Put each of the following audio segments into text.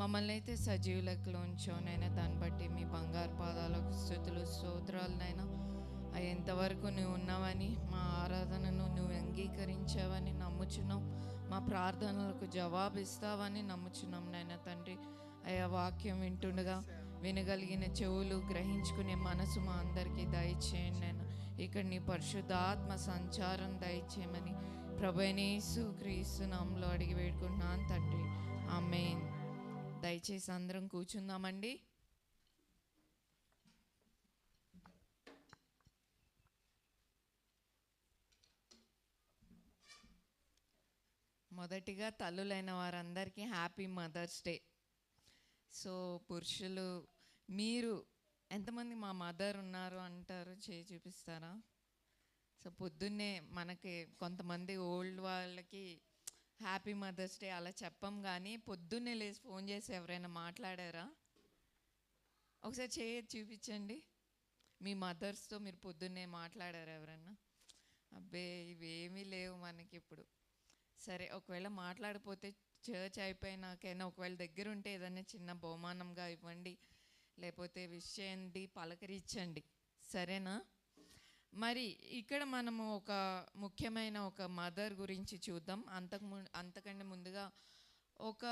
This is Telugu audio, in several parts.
మమ్మల్ని అయితే సజీవ లెక్కలో ఉంచావునైనా, దాన్ని బట్టి మీ బంగారు పాదాలకు స్తుతులు స్తోత్రాలనైనా. ఎంతవరకు నువ్వు ఉన్నావని, మా ఆరాధనను నువ్వు అంగీకరించావని నమ్ముచున్నాం. మా ప్రార్థనలకు జవాబు ఇస్తావని నమ్ముచున్నాం నాయన తండ్రి. అయ్యా, వాక్యం వింటుండగా వినగలిగిన చెవులు, గ్రహించుకునే మనసు మా అందరికీ దయచేయండి నాయన. ఇక్కడ నీ పరిశుద్ధాత్మ సంచారం దయచేయమని ప్రభువైన యేసు క్రీస్తు నామములో అడిగి వేడుకుంటున్నాను తండ్రి, ఆమేన్. దయచేసి అందరం కూర్చుందామండి. మొదటిగా తల్లులైన వారందరికీ హ్యాపీ మదర్స్ డే. సో పురుషులు, మీరు ఎంతమంది మా మదర్ ఉన్నారు అంటారు? చేయి చూపిస్తారా? సో పొద్దున్నే మనకి కొంతమంది ఓల్డ్ వాళ్ళకి హ్యాపీ మదర్స్ డే అలా చెప్పం, కానీ పొద్దున్నే లేచి ఫోన్ చేసి ఎవరైనా మాట్లాడారా? ఒకసారి చేయి చూపించండి. మీ మదర్స్తో మీరు పొద్దున్నే మాట్లాడారా ఎవరైనా? అబ్బే, ఇవేమీ లేవు మనకి ఇప్పుడు. సరే, ఒకవేళ మాట్లాడిపోతే చర్చ్ అయిపోయినాకైనా ఒకవేళ దగ్గర ఉంటే ఏదైనా చిన్న బహుమానంగా ఇవ్వండి, లేకపోతే విష్ చేయండి, పలకరించండి, సరేనా? మరి ఇక్కడ మనము ఒక ముఖ్యమైన ఒక మదర్ గురించి చూద్దాం. అంతకంటే ముందుగా ఒక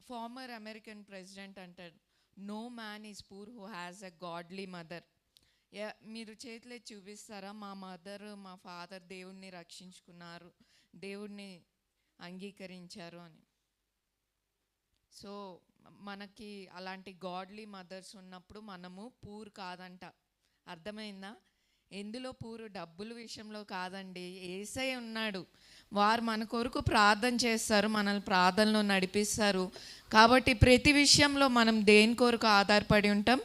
ఫార్మర్ అమెరికన్ ప్రెసిడెంట్ అంటాడు, no man is poor who has a godly mother. మీరు చేతిలో చూపిస్తారా? మా మదర్, మా ఫాదర్ దేవుణ్ణి రక్షించుకున్నారు, దేవుణ్ణి అంగీకరించారు అని. సో మనకి అలాంటి గాడ్లీ మదర్స్ ఉన్నప్పుడు మనము పూర్ కాదంట. అర్థమైందా? ఎందులో పూరు? డబ్బుల విషయంలో కాదండి. యేసయ్య ఉన్నాడు, వారు మన కొరకు ప్రార్థన చేస్తారు, మనల్ని ప్రార్థనలో నడిపిస్తారు. కాబట్టి ప్రతి విషయంలో మనం దేని కొరకు ఆధారపడి ఉంటాం?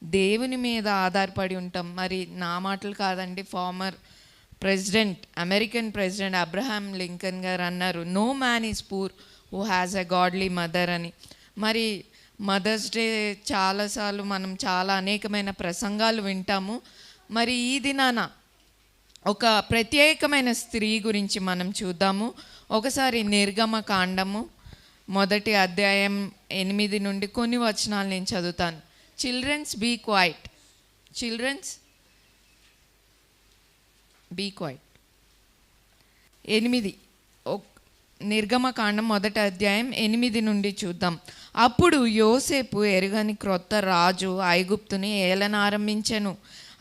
దేవుని మీద ఆధారపడి ఉంటాం. మరి నా మాటలు కాదండి, former president, American president Abraham Lincoln గారు అన్నారు, no man is poor who has a godly mother అని. మరి మదర్స్ డే చాలాసార్లు మనం చాలా అనేకమైన ప్రసంగాలు వింటాము. మరి ఈ దినాన ఒక ప్రత్యేకమైన స్త్రీ గురించి మనం చూద్దాము. ఒకసారి నిర్గమ కాండము 1వ అధ్యాయం 8 నుండి కొన్ని వచనాలు నేను చదువుతాను. Childrens be quiet, childrens be quiet. 8 నిర్గమకాండం 1వ అధ్యాయం 8 నుండి చూద్దాం. అప్పుడు యోసేపు ఎరుగని క్రొత్త రాజు ఐగుప్తుని ఏలనారంభించెను.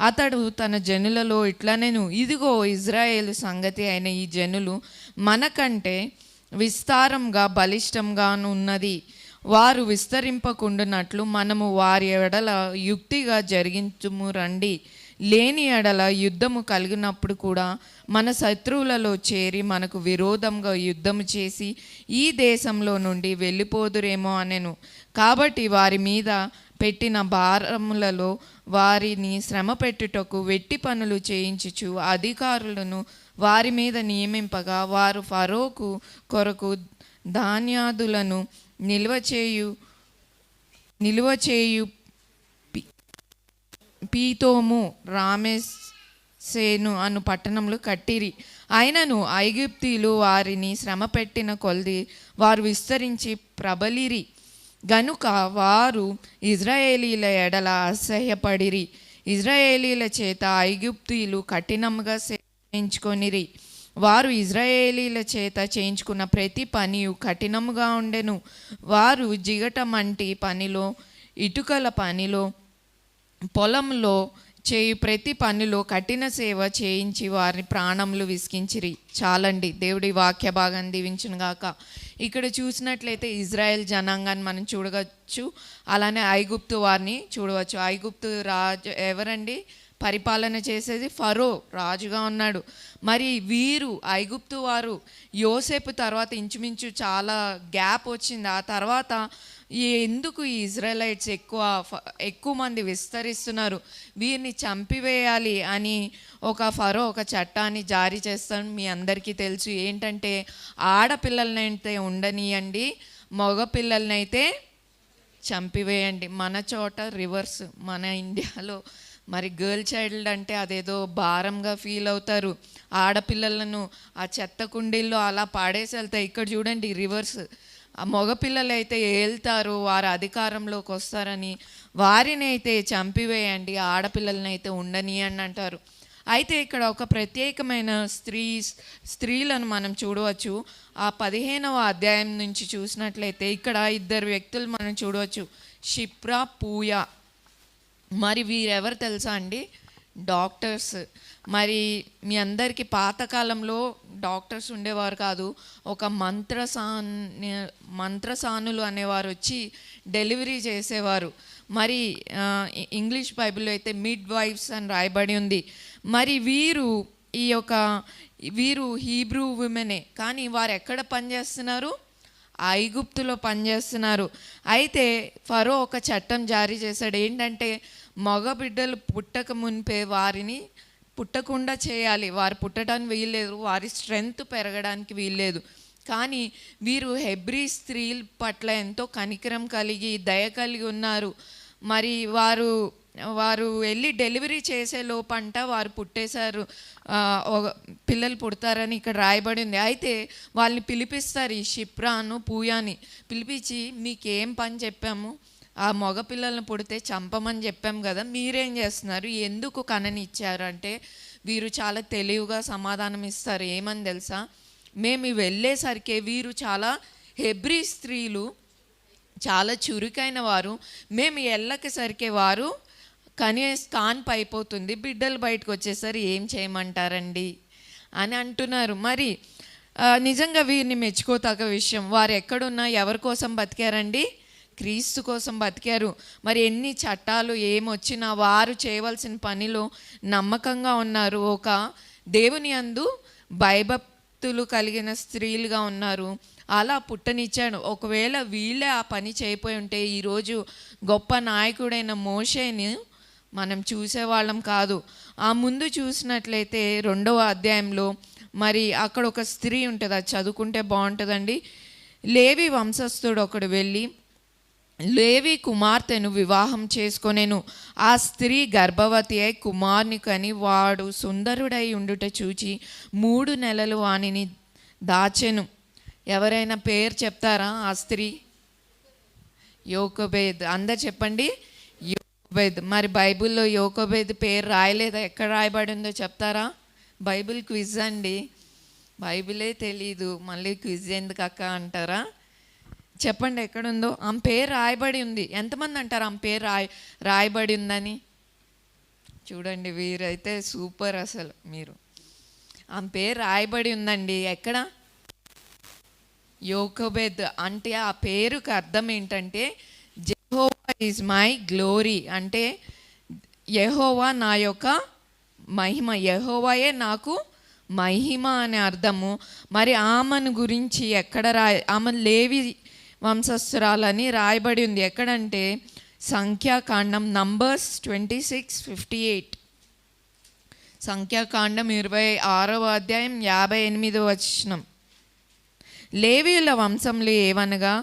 అతడు తన జనులలో ఇట్లనెను, ఇదిగో ఇజ్రాయేలు సంగతి అయిన ఈ జనులు మనకంటే విస్తారంగా బలిష్టంగాను ఉన్నది. వారు విస్తరింపకుండునట్లు మనము వారి ఎడల యుక్తిగా జరిగించుము రండి. లేని ఎడల యుద్ధము కలిగినప్పుడు కూడా మన శత్రువులలో చేరి మనకు విరోధంగా యుద్ధము చేసి ఈ దేశంలో నుండి వెళ్ళిపోదురేమో అనెను. కాబట్టి వారి మీద పెట్టిన భారములలో వారిని శ్రమ పెట్టుటకు వెట్టి పనులు చేయించుచు అధికారులను వారి మీద నియమింపగా, వారు ఫరోకు కొరకు ధాన్యాదులను నిల్వ చేయు పీతోము రామెసేను అను పట్టణంలో కట్టిరి. అయినను ఐగుప్తీయులు వారిని శ్రమ పెట్టిన కొలది వారు విస్తరించి ప్రబలిరి గనుక వారు ఇజ్రాయేలీల ఎడల అసహ్యపడిరి. ఇజ్రాయేలీల చేత ఐగుప్తీయులు కఠినంగా చేయించుకొనిరి. వారు ఇజ్రాయేలీల చేత చేయించుకున్న ప్రతి పనియు కఠినముగా ఉండెను. వారు జిగటమంటి పనిలో, ఇటుకల పనిలో, పొలంలో చేయు ప్రతి పనిలో కఠిన సేవ చేయించి వారిని ప్రాణములు విసిగించిరి. చాలండి. దేవుడి వాక్య భాగం దీవించును గాక. ఇక్కడ చూసినట్లయితే ఇజ్రాయెల్ జనాంగాన్ని మనం చూడవచ్చు, అలానే ఐగుప్తు వారిని చూడవచ్చు. ఐగుప్తు రాజు ఎవరండి? పరిపాలన చేసేది ఫరో రాజుగా ఉన్నాడు. మరి వీరు ఐగుప్తు వారు యోసేపు తర్వాత ఇంచుమించు చాలా గ్యాప్ వచ్చింది. ఆ తర్వాత ఎందుకు ఈ ఇజ్రాయలైట్స్ ఎక్కువ మంది విస్తరిస్తున్నారు, వీరిని చంపివేయాలి అని ఫరో ఒక చట్టాన్ని జారీ చేస్తాను. మీ అందరికీ తెలుసు ఏంటంటే, ఆడపిల్లలనైతే ఉండనియండి, మగ పిల్లలనైతే చంపివేయండి. మన చోట రివర్స్, మన ఇండియాలో మరి గర్ల్ చైల్డ్ అంటే అదేదో భారంగా ఫీల్ అవుతారు. ఆడపిల్లలను ఆ చెత్త కుండీల్లో అలా పాడేసి వెళ్తాయి. ఇక్కడ చూడండి రివర్స్, ఆ మగపిల్లలు అయితే ఏళ్తారు, వారు అధికారంలోకి వస్తారని వారిని అయితే చంపివేయండి, ఆడపిల్లలని అయితే ఉండని అని అంటారు. అయితే ఇక్కడ ఒక ప్రత్యేకమైన స్త్రీలను మనం చూడవచ్చు. ఆ 15వ అధ్యాయం నుంచి చూసినట్లయితే ఇక్కడ ఇద్దరు వ్యక్తులు మనం చూడవచ్చు, షిప్రా, పూయా. మరి వీరెవరు తెలుసా అండి? డాక్టర్స్. మరి మీ అందరికీ పాతకాలంలో డాక్టర్స్ ఉండేవారు కాదు, ఒక మంత్రసానులు అనేవారు వచ్చి డెలివరీ చేసేవారు. మరి ఇంగ్లీష్ బైబిల్లో అయితే మిడ్ వైఫ్స్ అని రాయబడి ఉంది. మరి వీరు హీబ్రూ విమెనే, కానీ వారు ఎక్కడ పనిచేస్తున్నారు? ఐగుప్తులో పనిచేస్తున్నారు. అయితే ఫరో ఒక చట్టం జారీ చేశాడు, ఏంటంటే మగ బిడ్డలు పుట్టక మునిపే వారిని పుట్టకుండా చేయాలి. వారు పుట్టడానికి వీల్లేదు, వారి స్ట్రెంగ్త్ పెరగడానికి వీల్లేదు. కానీ వీరు హెబ్రీ స్త్రీల పట్ల ఎంతో కనికరం కలిగి దయ కలిగి ఉన్నారు. మరి వారు వెళ్ళి డెలివరీ చేసే లోపంట వారు పుట్టేశారు, పిల్లలు పుడతారని ఇక్కడ రాయబడి ఉంది. అయితే వాళ్ళని పిలిపిస్తారు, ఈ షిప్రాను పూయాని పిలిపించి, మీకేం పని చెప్పాము? ఆ మగపిల్లలను పుడితే చంపమని చెప్పాం కదా, మీరేం చేస్తున్నారు? ఎందుకు కననిచ్చారు అంటే వీరు చాలా తెలివిగా సమాధానం ఇస్తారు. ఏమని తెలుసా? మేము వెళ్ళేసరికి వీరు చాలా హెబ్రీ స్త్రీలు, చాలా చురుకైన వారు, మేము వెళ్ళకేసరికి వారు కాన్పు అయిపోతుంది, బిడ్డలు బయటకు వచ్చేసరి ఏం చేయమంటారండి అని అంటున్నారు. మరి నిజంగా వీరిని మెచ్చుకోతగ్గ విషయం, వారు ఎక్కడున్నా ఎవరి కోసం బతికారండి? క్రీస్తు కోసం బతికారు. మరి ఎన్ని చట్టాలు ఏమొచ్చినా వారు చేయవలసిన పనిలో నమ్మకంగా ఉన్నారు. ఒక దేవుని యందు భయభక్తులు కలిగిన స్త్రీలుగా ఉన్నారు. అలా పుట్టనిచ్చాడు. ఒకవేళ వీళ్ళే ఆ పని చేయపోయి ఉంటే ఈరోజు గొప్ప నాయకుడైన మోషేని మనం చూసేవాళ్ళం కాదు. ఆ ముందు చూసినట్లయితే 2వ అధ్యాయంలో మరి అక్కడ ఒక స్త్రీ ఉంటుంది, అది చదువుకుంటే బాగుంటుందండి. లేవి వంశస్థుడు ఒకడు వెళ్ళి లేవి కుమార్తెను వివాహం చేసుకొనెను. ఆ స్త్రీ గర్భవతి అయి కుమారుని కని వాడు సుందరుడై ఉండుట చూచి 3 నెలలు వానిని దాచెను. ఎవరైనా పేరు చెప్తారా? ఆ స్త్రీ యోకోబేద్. అందరు చెప్పండి, యోకోబేద్. మరి బైబిల్లో యోకోబేద్ పేరు రాయలేదా? ఎక్కడ రాయబడి ఉందో చెప్తారా? బైబిల్ క్విజ్ అండి, బైబిలే తెలీదు, మళ్ళీ క్విజ్ ఎందుకు అక్క అంటారా? చెప్పండి ఎక్కడుందో. ఆమె పేరు రాయబడి ఉంది. ఎంతమంది అంటారు ఆమె పేరు రాయబడి ఉందని? చూడండి, వీరైతే సూపర్ అసలు. మీరు ఆమె పేరు రాయబడి ఉందండి. ఎక్కడ? యోకోబెద్. అంటే ఆ పేరుకి అర్థం ఏంటంటే యెహోవా ఈజ్ మై గ్లోరీ, అంటే యెహోవా నా యొక్క మహిమ, యెహోవాయే నాకు మహిమ అనే అర్థము. మరి ఆమెను గురించి ఎక్కడ ఆమె లేవి వంశస్థురాలని రాయబడి ఉంది. ఎక్కడంటే సంఖ్యాకాండం నంబర్స్ 26:58. సంఖ్యాకాండం 26వ అధ్యాయం 58వ వచనం. లేవీయుల వంశంలో ఏవనగా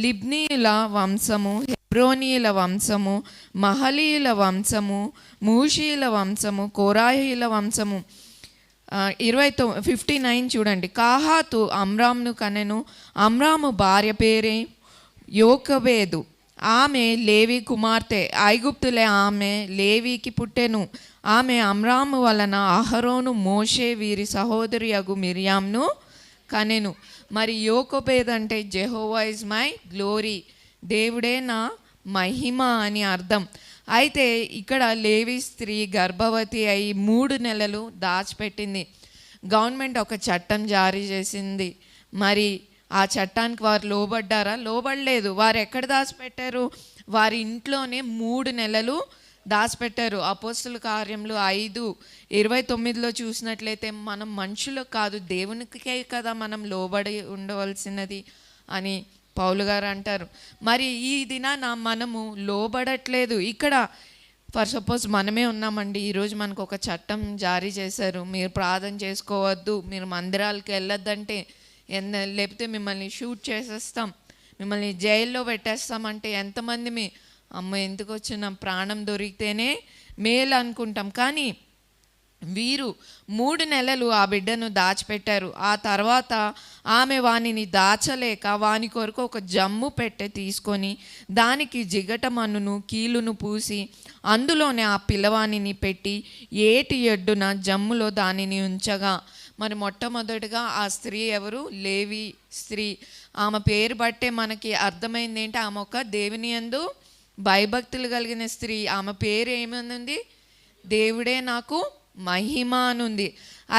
లిబ్నీయుల వంశము, హెబ్రోనీయుల వంశము, మహలీయుల వంశము, మూషీయుల వంశము, కోరాహీయుల వంశము. 59 చూడండి. కాహాతు అమ్రామ్ను కనెను. అమ్రాము భార్య పేరే యోకబేదు. ఆమె లేవి కుమార్తె. ఐగుప్తులే ఆమె లేవికి పుట్టెను. ఆమె అమ్రాము వలన అహరోను, మోషే వీరి సహోదరి అగు మిరియామ్ను కనెను. మరి యోకోబేద్ అంటే జెహోవా ఇస్ మై గ్లోరీ, దేవుడే నా మహిమ అని అర్థం. అయితే ఇక్కడ లేవి స్త్రీ గర్భవతి అయి 3 నెలలు దాచిపెట్టింది. గవర్నమెంట్ ఒక చట్టం జారీ చేసింది. మరి ఆ చట్టానికి వారు లోబడ్డారా? లోబడలేదు. వారు ఎక్కడ దాచిపెట్టారు? వారి ఇంట్లోనే 3 నెలలు దాచిపెట్టారు. అపోస్తుల కార్యములు 5:29లో చూసినట్లయితే మనం మనుషులకు కాదు దేవునికే కదా మనం లోబడి ఉండవలసినది అని పౌలు గారు అంటారు. మరి ఈ దినాన మనము లోబడట్లేదు. ఇక్కడ ఫర్ సపోజ్ మనమే ఉన్నామండి, ఈరోజు మనకు ఒక చట్టం జారీ చేశారు, మీరు ప్రార్థన చేసుకోవద్దు, మీరు మందిరాలకు వెళ్ళొద్దంటే, లేకపోతే మిమ్మల్ని షూట్ చేసేస్తాం, మిమ్మల్ని జైల్లో పెట్టేస్తామంటే ఎంతమంది అమ్మ ఎందుకు వచ్చిన ప్రాణం దొరికితేనే మేలు అనుకుంటాం. కానీ వీరు 3 నెలలు ఆ బిడ్డను దాచిపెట్టారు. ఆ తర్వాత ఆమె వానిని దాచలేక వాని కొరకు ఒక జమ్ము పెట్టె తీసుకొని దానికి జిగటమన్నును కీలును పూసి అందులోనే ఆ పిల్లవానిని పెట్టి ఏటి ఎడ్డున జమ్ములో దానిని ఉంచగా, మరి మొట్టమొదటిగా ఆ స్త్రీ ఎవరు? లేవి స్త్రీ. ఆమె పేరు బట్టే మనకి అర్థమైంది ఏంటి? ఆమె ఒక దేవుని యందు భయభక్తులు కలిగిన స్త్రీ. ఆమె పేరు ఏమనుంది? దేవుడే నాకు మహిమ అనుంది.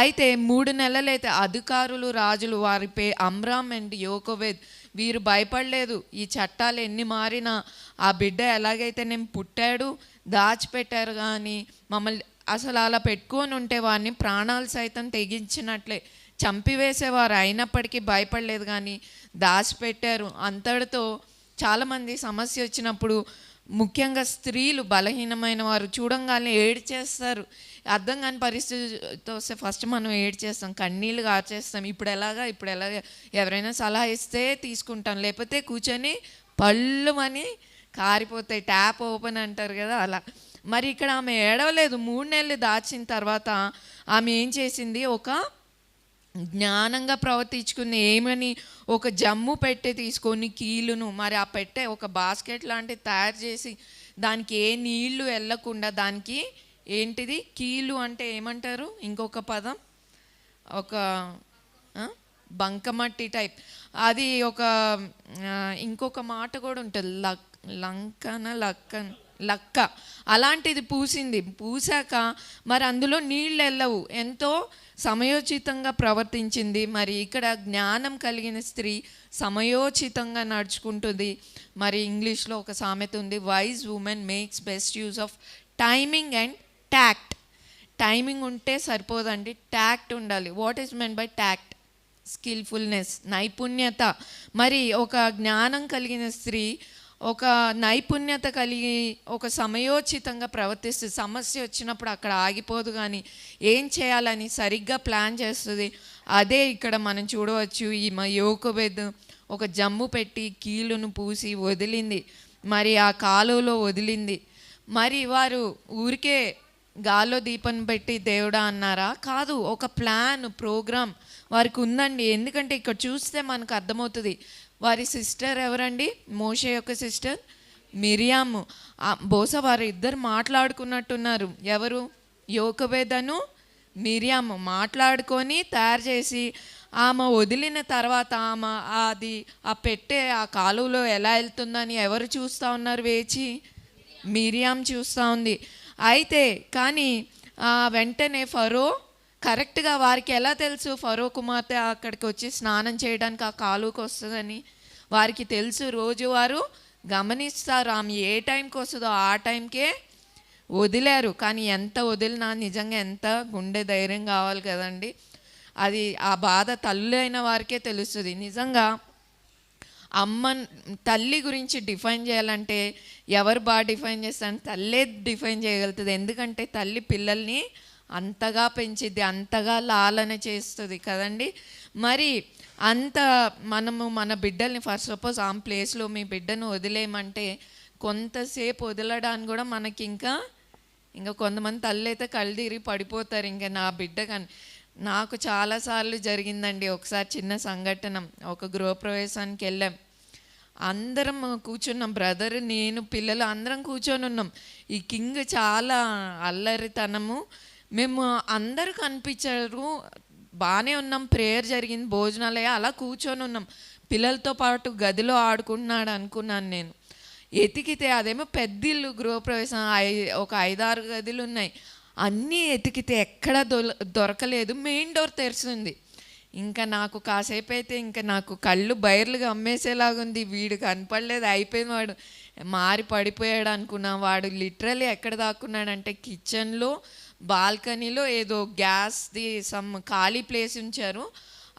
అయితే 3 నెలలైతే అధికారులు, రాజులు, వారి అమ్రామ్ అండ్ యోకోబెద్, వీరు భయపడలేదు. ఈ చట్టాలు ఎన్ని మారినా ఆ బిడ్డ ఎలాగైతే నేను పుట్టాడు దాచిపెట్టారు, కానీ మమ్మల్ని అసలు అలా పెట్టుకొని ఉంటే వారిని ప్రాణాలు సైతం తెగించినట్లే చంపివేసేవారు. అయినప్పటికీ భయపడలేదు, కానీ దాచిపెట్టారు. అంతటితో చాలామంది సమస్య వచ్చినప్పుడు, ముఖ్యంగా స్త్రీలు, బలహీనమైన వారు చూడంగానే ఏడ్చేస్తారు. అర్థం కాని పరిస్థితితో వస్తే ఫస్ట్ మనం ఏడ్చేస్తాం, కన్నీళ్ళు కార్చేస్తాం. ఇప్పుడు ఎలాగా ఎవరైనా సలహా ఇస్తే తీసుకుంటాం, లేకపోతే కూర్చొని పళ్ళుమని కారిపోతాయి. ట్యాప్ ఓపెన్ అంటారు కదా, అలా. మరి ఇక్కడ ఆమె ఏడవలేదు. 3 నెలలు దాచిన తర్వాత ఆమె ఏం చేసింది? ఒక జ్ఞానంగా ప్రవర్తించుకుంది. ఏమని? ఒక జమ్ము పెట్టె తీసుకొని కీలును, మరి ఆ పెట్టె ఒక బాస్కెట్ లాంటిది తయారు చేసి దానికి ఏ నీళ్లు వెళ్ళకుండా, దానికి ఏంటిది? కీలు అంటే ఏమంటారు? ఇంకొక పదం, ఒక బంకమట్టి టైప్. అది ఒక ఇంకొక మాట కూడా ఉంటుంది, లక్క. అలాంటిది పూసింది. పూసాక మరి అందులో నీళ్ళు వెళ్ళవు. ఎంతో సమయోచితంగా ప్రవర్తించింది. మరి ఇక్కడ జ్ఞానం కలిగిన స్త్రీ సమయోచితంగా నడుచుకుంటుంది. మరి ఇంగ్లీష్లో ఒక సామెత ఉంది, wise women makes best use of timing and tact. Timing ఉంటే సరిపోదండి, ట్యాక్ట్ ఉండాలి. What is mean by tact? Skillfulness, నైపుణ్యత. మరి ఒక జ్ఞానం కలిగిన స్త్రీ ఒక నైపుణ్యత కలిగి ఒక సమయోచితంగా ప్రవర్తిస్తుంది. సమస్య వచ్చినప్పుడు అక్కడ ఆగిపోదు, కానీ ఏం చేయాలని సరిగ్గా ప్లాన్ చేస్తుంది. అదే ఇక్కడ మనం చూడవచ్చు. ఈ యోకోబెద్ ఒక జమ్ము పెట్టి కీలును పూసి వదిలింది. మరి ఆ కాలువలో వదిలింది. మరి వారు ఊరికే గాల్లో దీపం పెట్టి దేవుడా అన్నారా? కాదు, ఒక ప్లాన్, ప్రోగ్రామ్ వారికి ఉందండి. ఎందుకంటే ఇక్కడ చూస్తే మనకు అర్థమవుతుంది. వారి సిస్టర్ ఎవరండి? మోషే యొక్క సిస్టర్ మిరియాము. బహుశా వారు ఇద్దరు మాట్లాడుకున్నట్టున్నారు. ఎవరు? యోకోబెదను మిరియాము మాట్లాడుకొని తయారు చేసి ఆమె వదిలిన తర్వాత ఆమె ఆ పెట్టె ఆ కాలువలో ఎలా వెళ్తుందని ఎవరు చూస్తూ ఉన్నారు? వేచి మిరియాం చూస్తూ ఉంది. అయితే కానీ వెంటనే ఫరో కరెక్ట్గా, వారికి ఎలా తెలుసు ఫరో కుమార్తె అక్కడికి వచ్చి స్నానం చేయడానికి ఆ కాలువకి వస్తుందని? వారికి తెలుసు. రోజు వారు గమనిస్తారు. ఆమె ఏ టైంకి వస్తుందో ఆ టైంకే వదిలారు. కానీ ఎంత వదిలినా నిజంగా ఎంత గుండె ధైర్యం కావాలి కదండి. అది ఆ బాధ తల్లి వారికే తెలుస్తుంది. నిజంగా తల్లి గురించి డిఫైన్ చేయాలంటే ఎవరు బాగా డిఫైన్ చేస్తారు? తల్లే డిఫైన్ చేయగలుగుతుంది. ఎందుకంటే తల్లి పిల్లల్ని అంతగా పెంచిద్ది, అంతగా లాలన చేస్తుంది కదండి. మరి అంత మనము మన బిడ్డల్ని, ఫస్ట్ సపోజ్ ఆమె ప్లేస్లో మీ బిడ్డను వదిలేయమంటే కొంతసేపు వదలడానికి కూడా మనకి ఇంకా కొంతమంది తల్లి అయితే కళ్ళు తిరిగి పడిపోతారు. ఇంకా నా బిడ్డ కానీ నాకు చాలాసార్లు జరిగిందండి. ఒకసారి చిన్న సంఘటన, ఒక గృహప్రవేశానికి వెళ్ళాం. అందరం కూర్చున్నాం, బ్రదర్, నేను, పిల్లలు అందరం కూర్చొని ఉన్నాం. ఈ కింగ్ చాలా అల్లరితనము. మేము అందరూ కనిపించారు, బాగానే ఉన్నాం, ప్రేయర్ జరిగింది, భోజనాలయ్యా, అలా కూర్చొని ఉన్నాం. పిల్లలతో పాటు గదిలో ఆడుకుంటున్నాడు అనుకున్నాను నేను. ఎతికితే అదేమో పెద్ద ఇల్లు, గృహప్రవేశం, ఒక 5-6 గదులు ఉన్నాయి. అన్నీ ఎతికితే ఎక్కడ దొరకలేదు. మెయిన్ డోర్ తెరిచింది. ఇంకా నాకు కాసేపు అయితే ఇంకా నాకు కళ్ళు బయర్లుగా అమ్మేసేలాగుంది. వీడు కనపడలేదు, అయిపోయింది, వాడు మారి పడిపోయాడు అనుకున్నా. వాడు లిటరలీ ఎక్కడ దాక్కున్నాడంటే కిచెన్లో, బాల్కనీలో ఏదో గ్యాస్ది సమ్ ఖాళీ ప్లేస్ ఉంచారు,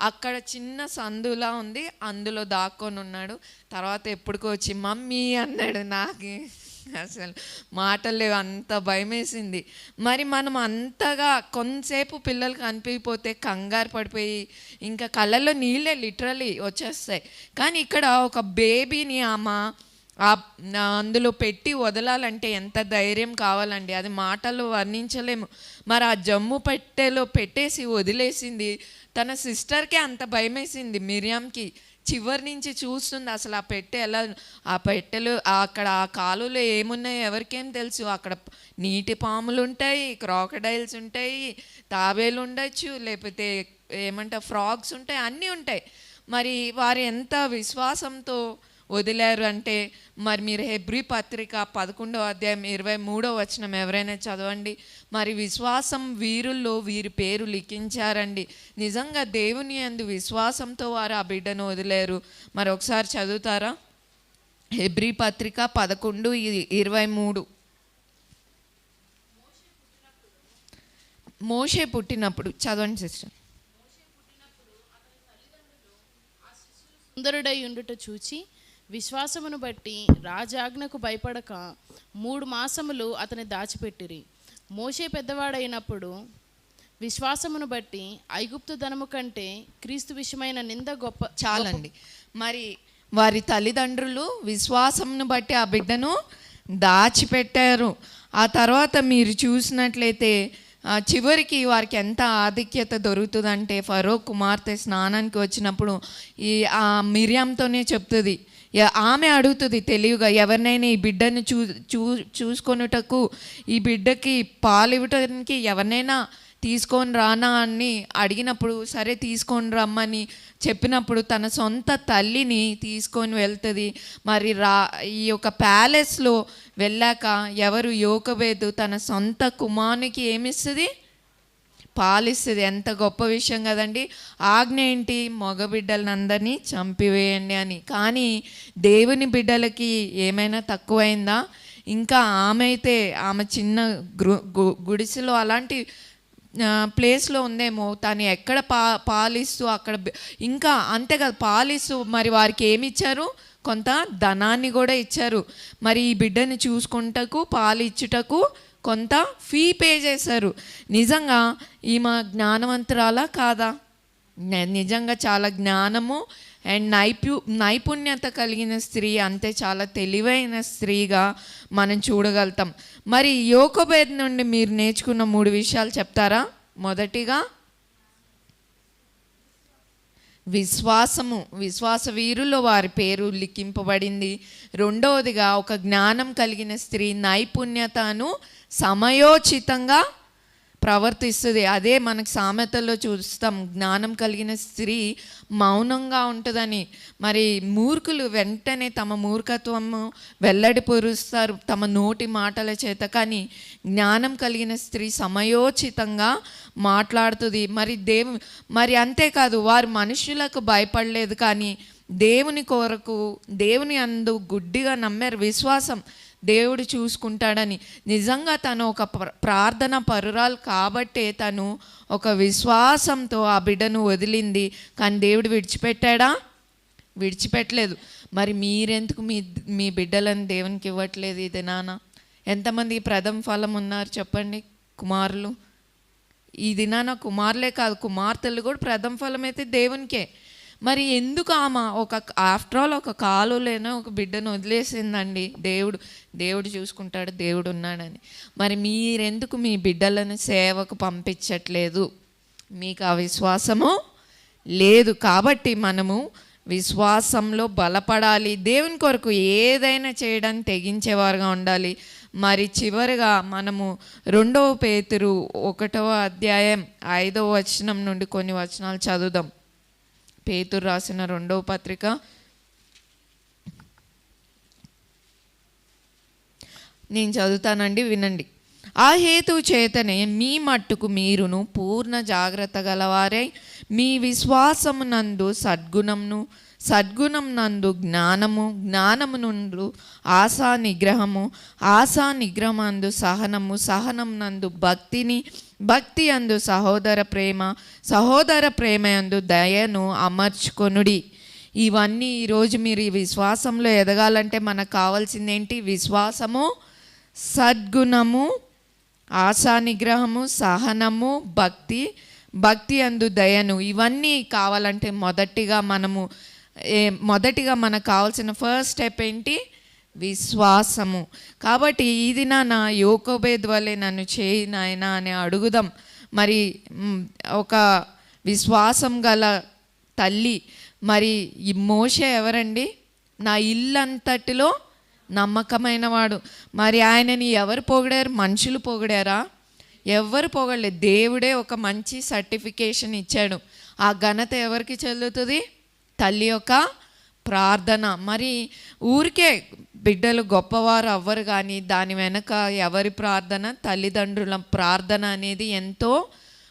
అక్కడ చిన్న సందులా ఉంది, అందులో దాక్కొని ఉన్నాడు. తర్వాత ఎప్పటికో వచ్చి మమ్మీ అన్నాడు. నాకు అసలు మాటలు లేవు, అంత భయం వేసింది. మరి మనం అంతగా కొంతసేపు పిల్లలు కనిపిపోతే కంగారు పడిపోయి ఇంకా కళ్ళల్లో నీళ్ళే లిటరలీ వచ్చేస్తాయి. కానీ ఇక్కడ ఒక బేబీని ఆమె అందులో పెట్టి వదలాలంటే ఎంత ధైర్యం కావాలండి, అది మాటల్లో వర్ణించలేము. మరి ఆ జమ్ము పెట్టెలో పెట్టేసి వదిలేసింది. తన సిస్టర్కే అంత భయమేసింది మిరియంకి. చివరి నుంచి చూస్తుంది అసలు ఆ పెట్టె ఎలా, ఆ పెట్టెలు అక్కడ ఆ కాలువలో ఏమున్నాయో ఎవరికేం తెలుసు. అక్కడ నీటి పాములు ఉంటాయి, క్రాకడైల్స్ ఉంటాయి, తాబేలు ఉండొచ్చు, లేకపోతే ఏమంటారు ఫ్రాగ్స్ ఉంటాయి, అన్నీ ఉంటాయి. మరి వారు ఎంత విశ్వాసంతో వదిలారు అంటే, మరి మీరు హెబ్రీ పత్రిక 11వ అధ్యాయం 23వ వచనం ఎవరైనా చదవండి. మరి విశ్వాసం వీరుల్లో వీరి పేరు లిఖించారండి. నిజంగా దేవుని యందు విశ్వాసంతో వారు ఆ బిడ్డను వదిలేరు. మరి ఒకసారి చదువుతారా? హెబ్రీ పత్రిక 11:23. మోషే పుట్టినప్పుడు చదవండి సిస్టర్. సుందరుడై ఉండుట చూచి విశ్వాసమును బట్టి రాజాజ్ఞకు భయపడక 3 మాసములు అతని దాచిపెట్టిరి. మోషే పెద్దవాడైనప్పుడు విశ్వాసమును బట్టి ఐగుప్తు ధనము కంటే క్రీస్తు విషయమైన నింద గొప్ప. చాలండి. మరి వారి తల్లిదండ్రులు విశ్వాసమును బట్టి ఆ బిడ్డను దాచిపెట్టారు. ఆ తర్వాత మీరు చూసినట్లయితే చివరికి వారికి ఎంత ఆధిక్యత దొరుకుతుందంటే, ఫరో కుమార్తె స్నానానికి వచ్చినప్పుడు ఈ ఆ మిరియంతోనే చెప్తుంది. ఆమె అడుగుతుంది తెలివిగా, ఎవరినైనా ఈ బిడ్డను చూసుకొనుటకు, ఈ బిడ్డకి పాలు ఇవ్వటానికి ఎవరినైనా తీసుకొని రానా అని అడిగినప్పుడు, సరే తీసుకొని రమ్మని చెప్పినప్పుడు తన సొంత తల్లిని తీసుకొని వెళ్తుంది. మరి ఈ యొక్క ప్యాలెస్లో వెళ్ళాక ఎవరు యోకబేదు తన సొంత కుమారునికి ఏమిస్తుంది? పాలిస్తుంది. ఎంత గొప్ప విషయం కదండి. ఆజ్ఞ ఏంటి? మగబిడ్డలందరినీ చంపివేయండి అని. కానీ దేవుని బిడ్డలకి ఏమైనా తక్కువైందా? ఇంకా ఆమె అయితే ఆమె చిన్న గుడిసెలో అలాంటి ప్లేస్లో ఉందేమో, తను ఎక్కడ పాలిస్తూ అక్కడ ఇంకా అంతేకాదు పాలిస్తూ మరి వారికి ఏమి ఇచ్చారు? కొంత ధనాన్ని కూడా ఇచ్చారు. మరి ఈ బిడ్డని చూసుకుంటకు పాలిచ్చుటకు కొంత ఫీ పే చేశారు. నిజంగా ఈమె జ్ఞానవంతురాలా కాదా? నిజంగా చాలా జ్ఞానము అండ్ నైపుణ్యత కలిగిన స్త్రీ, అంతే చాలా తెలివైన స్త్రీగా మనం చూడగలుగుతాం. మరి యోకోబేద్ నుండి మీరు నేర్చుకున్న 3 విషయాలు చెప్తారా? మొదటిగా విశ్వాసము, విశ్వాస వీరుల్లో వారి పేరు లిఖింపబడింది. రెండవదిగా ఒక జ్ఞానం కలిగిన స్త్రీ నైపుణ్యతను సమయోచితంగా ప్రవర్తిస్తుంది. అదే మనకు సామెతల్లో చూస్తాం, జ్ఞానం కలిగిన స్త్రీ మౌనంగా ఉంటుందని. మరి మూర్ఖులు వెంటనే తమ మూర్ఖత్వము వెల్లడిపరుస్తారు తమ నోటి మాటల చేత. కానీ జ్ఞానం కలిగిన స్త్రీ సమయోచితంగా మాట్లాడుతుంది. మరి అంతేకాదు, వారు మనుషులకు భయపడలేదు, కానీ దేవుని కొరకు దేవుని అందు గుడ్డిగా నమ్మారు. విశ్వాసం, దేవుడు చూసుకుంటాడని. నిజంగా తను ఒక ప్రార్థన పరురాలు కాబట్టే తను ఒక విశ్వాసంతో ఆ బిడ్డను వదిలింది. కానీ దేవుడు విడిచిపెట్టాడా? విడిచిపెట్టలేదు. మరి మీరెందుకు మీ బిడ్డలను దేవునికి ఇవ్వట్లేదు? ఇది నాన్న ఎంతమంది ప్రథమ ఫలం ఉన్నారు చెప్పండి? కుమారులు. ఈ దినాన కుమారులే కాదు, కుమార్తెలు కూడా ప్రథమ ఫలం అయితే దేవునికే. మరి ఎందుకు ఆమె ఆఫ్టర్ ఆల్ ఒక కాలులోనే ఒక బిడ్డను వదిలేసిందండి? దేవుడు చూసుకుంటాడు, దేవుడు ఉన్నాడని. మరి మీరెందుకు మీ బిడ్డలను సేవకు పంపించట్లేదు? మీకు ఆ విశ్వాసము లేదు. కాబట్టి మనము విశ్వాసంలో బలపడాలి. దేవుని కొరకు ఏదైనా చేయడానికి తెగించేవారుగా ఉండాలి. మరి చివరిగా మనము 2వ పేతురు 1వ అధ్యాయం 5వ వచనం నుండి కొన్ని వచనాలు చదువుదాం. పేతురు రాసిన 2వ పత్రిక నేను చదువుతానండి, వినండి. ఆ హేతువు చేతనే మీ మట్టుకు మీరును పూర్ణ జాగ్రత్త గలవారై మీ విశ్వాసమునందు సద్గుణం నందు జ్ఞానము నుండు ఆశా నిగ్రహమందు సహనం నందు భక్తి అందు సహోదర ప్రేమ యందు దయను అమర్చుకొనుడి. ఇవన్నీ ఈరోజు మీరు ఈ విశ్వాసంలో ఎదగాలంటే మనకు కావాల్సింది ఏంటి? విశ్వాసము, సద్గుణము, ఆశా నిగ్రహము, సహనము, భక్తి అందు దయను. ఇవన్నీ కావాలంటే మొదటిగా మనకు కావాల్సిన ఫస్ట్ స్టెప్ ఏంటి? విశ్వాసము. కాబట్టి ఇది నా యోకోబేద్ వలె నన్ను చేయి నాయనా అని అడుగుదాం. మరి ఒక విశ్వాసం గల తల్లి. మరి ఈ మోషే ఎవరండి? నా ఇల్లంతటిలో నమ్మకమైన వాడు. మరి ఆయనని ఎవరు పొగిడారు? మనుషులు పొగిడారా? ఎవరు పొగడలేదు. దేవుడే ఒక మంచి సర్టిఫికేషన్ ఇచ్చాడు. ఆ ఘనత ఎవరికి చెల్లుతుంది? తల్లి యొక్క ప్రార్థన. మరి ఊరికే బిడ్డలు గొప్పవారు అవ్వరు, కానీ దాని వెనక ఎవరి ప్రార్థన? తల్లిదండ్రుల ప్రార్థన అనేది ఎంతో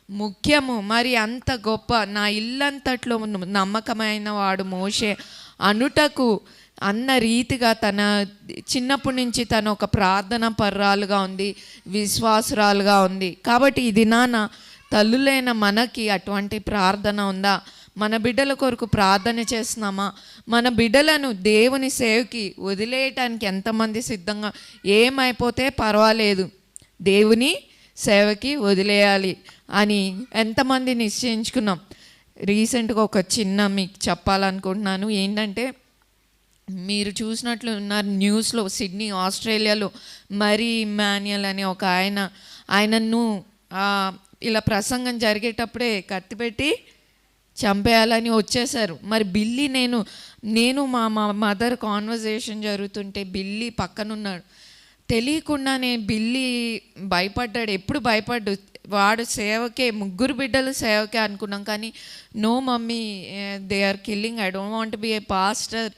ముఖ్యము. మరి అంత గొప్ప నా ఇల్లంతట్లో నమ్మకమైన వాడు మోషే అనుటకు అన్న రీతిగా తన చిన్నప్పటి నుంచి తను ఒక ప్రార్థన పర్రాలుగా ఉంది, విశ్వాసురాలుగా ఉంది. కాబట్టి ఇది తల్లులైన మనకి అటువంటి ప్రార్థన ఉందా? మన బిడ్డల కొరకు ప్రార్థన చేస్తున్నామా? మన బిడ్డలను దేవుని సేవకి వదిలేయటానికి ఎంతమంది సిద్ధంగా? ఏమైపోతే పర్వాలేదు, దేవుని సేవకి వదిలేయాలి అని ఎంతమంది నిశ్చయించుకున్నాం? రీసెంట్గా ఒక చిన్న మీకు చెప్పాలనుకుంటున్నాను. ఏంటంటే, మీరు చూసినట్లు ఉన్నారు న్యూస్లో, సిడ్నీ ఆస్ట్రేలియాలో మరి ఇమ్మాన్యుయల్ అనే ఒక ఆయనను ఇలా ప్రసంగం జరిగేటప్పుడే కత్తిపెట్టి చంపేయాలని వచ్చేసారు. మరి బిల్లీ నేను మా మదర్ కాన్వర్జేషన్ జరుగుతుంటే బిల్లీ పక్కనున్నాడు. తెలియకుండానే బిల్లీ భయపడ్డాడు. ఎప్పుడు భయపడ్డు? వాడు సేవకే, 3 బిడ్డలు సేవకే అనుకున్నాం. కానీ no mummy, they are killing, I don't want be a pastor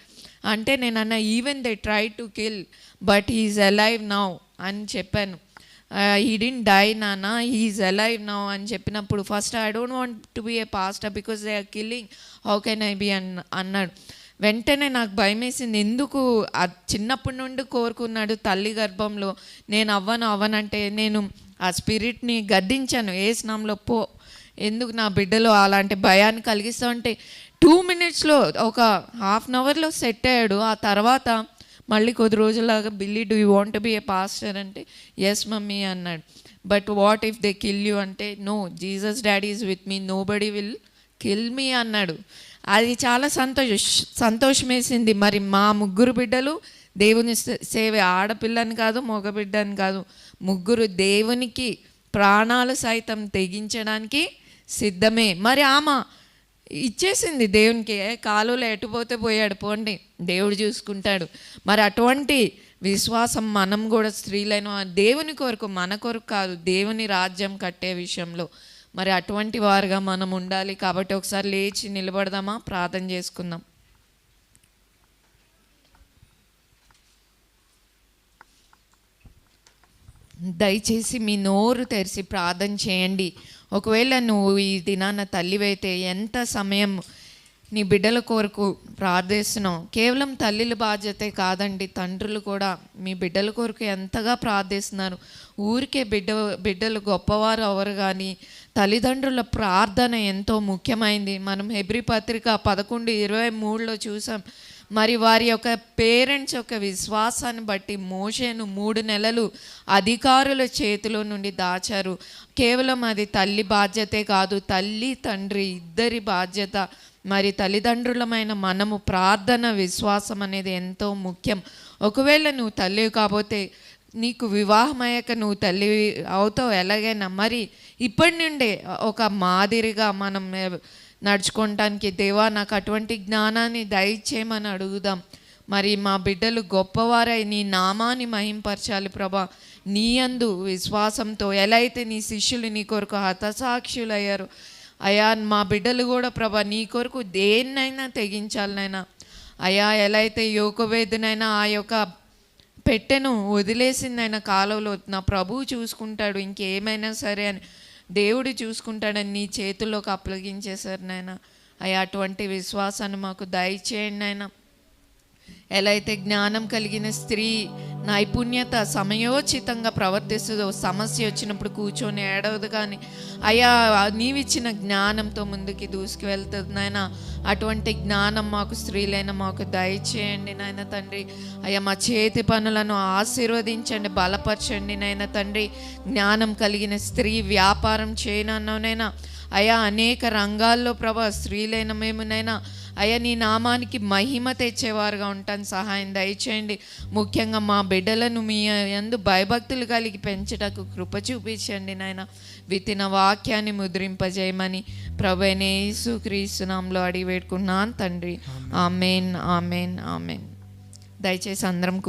అంటే నేను అన్న, even they try to kill but he's alive now అని చెప్పాను. హీ డిడ్ంట్ డై నాన్న, హీఈస్ అలైవ్ నౌ అని చెప్పినప్పుడు first I don't want to be a pastor because they are killing, how can I be అన్నాడు. వెంటనే నాకు భయం వేసింది. ఎందుకు? చిన్నప్పటి నుండి కోరుకున్నాడు తల్లి గర్భంలో. నేను అవ్వనంటే నేను ఆ స్పిరిట్ని గద్దించాను, ఏసునామములో పో, ఎందుకు నా బిడ్డలో అలాంటి భయాన్ని కలిగిస్తా అంటే 2 మినిట్స్లో ఒక ½ అవర్లో సెట్ అయ్యాడు. ఆ తర్వాత మళ్ళీ కొద్ది రోజులాగా, Billy do you want be a pastor అంటే ఎస్ మమ్మీ అన్నాడు. But what if they kill you అంటే no, Jesus daddy is with me, nobody will kill me అన్నాడు. అది చాలా సంతోషం వేసింది. మరి మా 3 బిడ్డలు దేవుని సేవ, ఆడపిల్లని కాదు మగబిడ్డని కాదు, 3 దేవునికి ప్రాణాలు సైతం తెగించడానికి సిద్ధమే. మరి ఆమె ఇచ్చేసింది దేవునికి. కాలువలో ఎటుపోతే పోయాడు, పోండి, దేవుడు చూసుకుంటాడు. మరి అటువంటి విశ్వాసం మనం కూడా స్త్రీలైన దేవుని కొరకు, మన కొరకు కాదు, దేవుని రాజ్యం కట్టే విషయంలో మరి అటువంటి వారుగా మనం ఉండాలి. కాబట్టి ఒకసారి లేచి నిలబడదామా, ప్రార్థన చేసుకుందాం. దయచేసి మీ నోరు తెరిచి ప్రార్థన చేయండి. ఒకవేళ నువ్వు ఈ దినాన తల్లివైతే ఎంత సమయం నీ బిడ్డల కొరకు ప్రార్థిస్తున్నావు? కేవలం తల్లిల బాధ్యతే కాదండి, తండ్రులు కూడా మీ బిడ్డల కొరకు ఎంతగా ప్రార్థిస్తున్నారు. ఊరికే బిడ్డలు గొప్పవారు అవరు, కానీ తల్లిదండ్రుల ప్రార్థన ఎంతో ముఖ్యమైంది. మనం హెబ్రీ పత్రిక 11:23లో చూసాం. మరి వారి యొక్క పేరెంట్స్ యొక్క విశ్వాసాన్ని బట్టి మోషేను 3 నెలలు అధికారుల చేతిలో నుండి దాచారు. కేవలం అది తల్లి బాధ్యతే కాదు, తల్లి తండ్రి ఇద్దరి బాధ్యత. మరి తల్లిదండ్రులమైన మనము ప్రార్థన, విశ్వాసం అనేది ఎంతో ముఖ్యం. ఒకవేళ నువ్వు తల్లి కాకపోతే, నీకు వివాహం అయ్యాక నువ్వు తల్లి అవుతావు ఎలాగైనా. మరి ఇప్పటి నుండే ఒక మాదిరిగా మనం నడుచుకోవటానికి, దేవా నాకు అటువంటి జ్ఞానాన్ని దయచేయమని అడుగుదాం. మరి మా బిడ్డలు గొప్పవారై నీ నామాన్ని మహింపరచాలి ప్రభా. నీ యందు విశ్వాసంతో ఎలా అయితే నీ శిష్యులు నీ కొరకు హతసాక్షులయ్యారు, అయా మా బిడ్డలు కూడా ప్రభా నీ కొరకు దేన్నైనా తెగించాలనైనా. అయా ఎలా అయితే యోకోబేదునైనా ఆ యొక్క పెట్టెను వదిలేసిందైనా కాలువలో, నా ప్రభువు చూసుకుంటాడు, ఇంకేమైనా సరే అని దేవుడు చూసుకుంటాడని నీ చేతుల్లోకి అప్పగించేశారు నాయన. అయ్యా అటువంటి విశ్వాసాన్ని మాకు దయచేయండి నాయన. ఎలా అయితే జ్ఞానం కలిగిన స్త్రీ నైపుణ్యత సమయోచితంగా ప్రవర్తిస్తుందో, సమస్య వచ్చినప్పుడు కూర్చొని ఏడవదు, కానీ అయ్యా నీవిచ్చిన జ్ఞానంతో ముందుకి దూసుకు వెళ్తుంది నాయన. అటువంటి జ్ఞానం మాకు స్త్రీలైన మాకు దయచేయండి నాయన తండ్రి. అయ్యా మా చేతి పనులను ఆశీర్వదించండి, బలపరచండి నాయన తండ్రి. జ్ఞానం కలిగిన స్త్రీ వ్యాపారం చేయనన్నానైనా అయ్యా అనేక రంగాల్లో ప్రభా స్త్రీలైన మేమునైనా అయ్యా నీ నామానికి మహిమ తెచ్చేవారుగా ఉంటాను సహాయం దయచేయండి. ముఖ్యంగా మా బిడ్డలను మీ యందు భయభక్తులు కలిగి పెంచుటకు కృప చూపించండి నాయన. విత్తిన వాక్యాన్ని ముద్రింపజేయమని ప్రభువైన యేసుక్రీస్తు నామములో అడిగి వేడుకున్నాను తండ్రి. ఆమేన్ ఆమేన్ ఆమేన్. దయచేసి అందరం